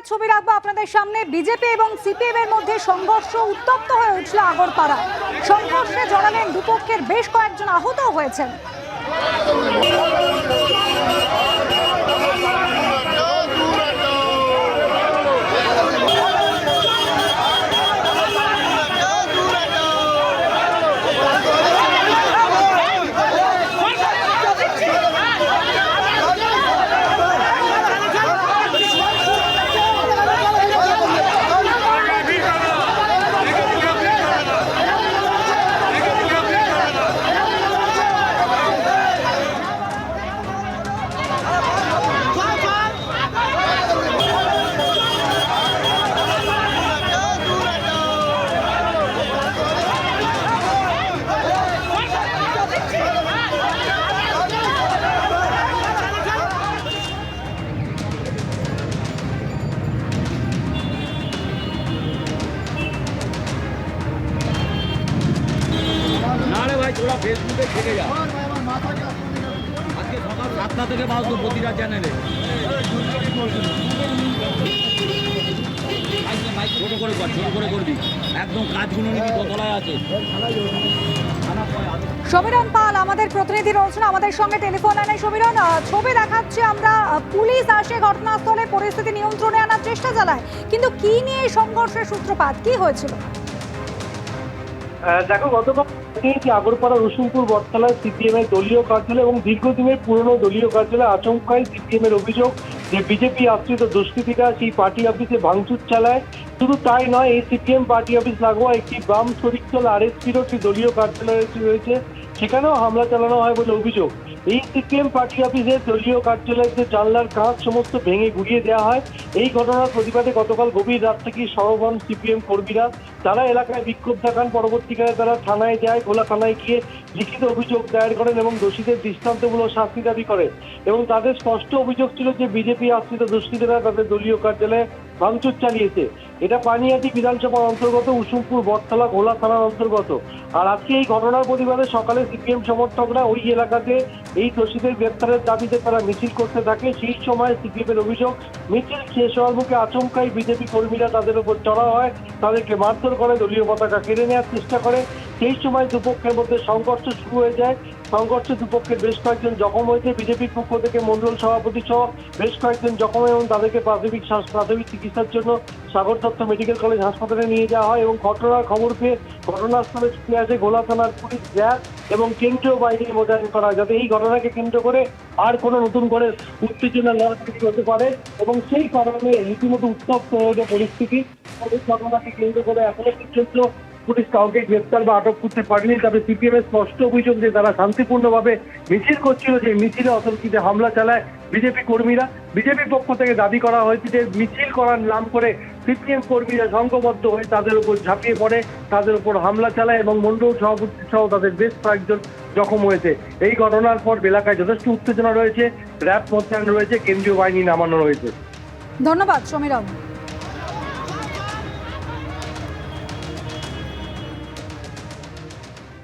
ছবি রাখবো আপনাদের সামনে। বিজেপি এবং সিপিএম এর মধ্যে সংঘর্ষ উত্তপ্ত হয়ে উঠল আগরপাড়া। সংঘর্ষে জড়ালেন দুপক্ষের বেশ কয়েকজন আহত হয়েছেন। তোরা ফেসবুকে থেকে যা, আজকে সকাল 7টা থেকে বাজতো প্রতিটা চ্যানেলে ছোট করে কর, ছোট করে করবি, একদম কাজগুলো নিবি দোতলায় আছে। সমীরণ পাল আমাদের প্রতিনিধি রয়েছেন আমাদের সঙ্গে টেলিফোন লাইনে। সমীরণ, ছবি দেখাচ্ছে আমরা, পুলিশ আসে ঘটনাস্থলে, পরিস্থিতি নিয়ন্ত্রণে আনার চেষ্টা চালায়, কিন্তু কি নিয়ে সংঘর্ষের সূত্রপাত, কি হয়েছিল? দেখো, গতকাল আগরপাড়া রসুলপুর বটতলায় সিপিএম এর দলীয় কার্যালয় এবং দীর্ঘদিনের পুরনো দলীয় কার্যালয় আচমকায় সিপিএম এর অভিযোগ যে বিজেপি আশ্রিত দুষ্কৃতীরা সেই পার্টি অফিসে ভাঙচুর চালায়। শুধু তাই নয়, এই সিপিএম পার্টি অফিস লাগোয়া একটি বাম শরিকদল আরএসপির একটি দলীয় কার্যালয় রয়েছে, সেখানেও হামলা চালানো হয় বলে অভিযোগ। এই সিপিএম পার্টি অফিসের দলীয় কার্যালয়ের যে জানলার কাঁচ সমস্ত ভেঙে গুড়িয়ে দেওয়া হয়। এই ঘটনার প্রতিবাদে গতকাল গভীর রাত থেকে সরবন সিপিএম কর্মীরা তারা এলাকায় বিক্ষোভ দেখান। পরবর্তীকালে তারা থানায় যায়, ভোলা থানায় গিয়ে লিখিত অভিযোগ দায়ের করেন এবং দোষীদের দৃষ্টান্তমূলক শাস্তি দাবি করে। এবং তাদের স্পষ্ট অভিযোগ ছিল যে বিজেপি আশ্রিত দুষ্কৃতীরা তাদের দলীয় কার্যালয়ে ভাঙচুর চালিয়েছে। এটা পানিহাটি বিধানসভার অন্তর্গত, উসুমপুর বটতলা ভোলা থানার অন্তর্গত। আর আজকে এই ঘটনার প্রতিবাদে সকালে সিপিএম সমর্থকরা ওই এলাকাতে এই দোষীদের গ্রেপ্তারের দাবিতে তারা মিছিল করতে থাকে। সেই সময় সিপিএম এর অভিযোগ, মিছিল শেষ হওয়ার মুখে আচমকাই বিজেপি কর্মীরা তাদের উপর চড়া হয়, তাদেরকে মারধর করে, দলীয় পতাকা কেড়ে নেওয়ার চেষ্টা করে। সেই সময় দুপক্ষের মধ্যে সংঘর্ষ শুরু হয়ে যায়। সংঘর্ষে দুপক্ষের বেশ কয়েকজন জখম হয়েছে। বিজেপির পক্ষ থেকে মন্ডল সভাপতি সহ বেশ কয়েকজন জখম এবং তাদেরকে প্রাথমিক চিকিৎসার জন্য সাগর দত্ত মেডিকেল কলেজ হাসপাতালে নিয়ে যাওয়া হয়। এবং ঘটনার খবর পেয়ে ঘটনাস্থলে ছুটে আসে ভোলা থানার পুলিশ, র্যাব এবং কেন্দ্রীয় বাহিনী মোতায়েন করা হয়, যাতে এই ঘটনাকে কেন্দ্র করে আর কোনো নতুন করে উত্তেজনা না তৈরি হতে পারে। এবং সেই কারণে রীতিমতো উত্তপ্ত হয়ে ওঠে পরিস্থিতি। এই ঘটনাকে কেন্দ্র করে এখনো পর্যন্ত পুলিশ কাউকে গ্রেপ্তার বা আটক করতে পারেনি। তবে সিপিএম এর স্পষ্ট অভিযোগ যে তারা শান্তিপূর্ণভাবে মিছিল করছিল, যে মিছিলে অতর্কিতে হামলা চালায় বিজেপি কর্মীরা। বিজেপির পক্ষ থেকে দাবি করা হয়েছে যে মিছিল করার নাম করে সিপিএম কর্মীরা সংঘবদ্ধ হয়ে তাদের উপর ঝাঁপিয়ে পড়ে, তাদের উপর হামলা চালায় এবং মন্ডল সভাপতি সহ তাদের বেশ কয়েকজন জখম হয়েছে। এই ঘটনার পর এলাকায় যথেষ্ট উত্তেজনা রয়েছে, র্যাব মোতায়েন রয়েছে, কেন্দ্রীয় বাহিনী নামানো রয়েছে। ধন্যবাদ সমীরণ।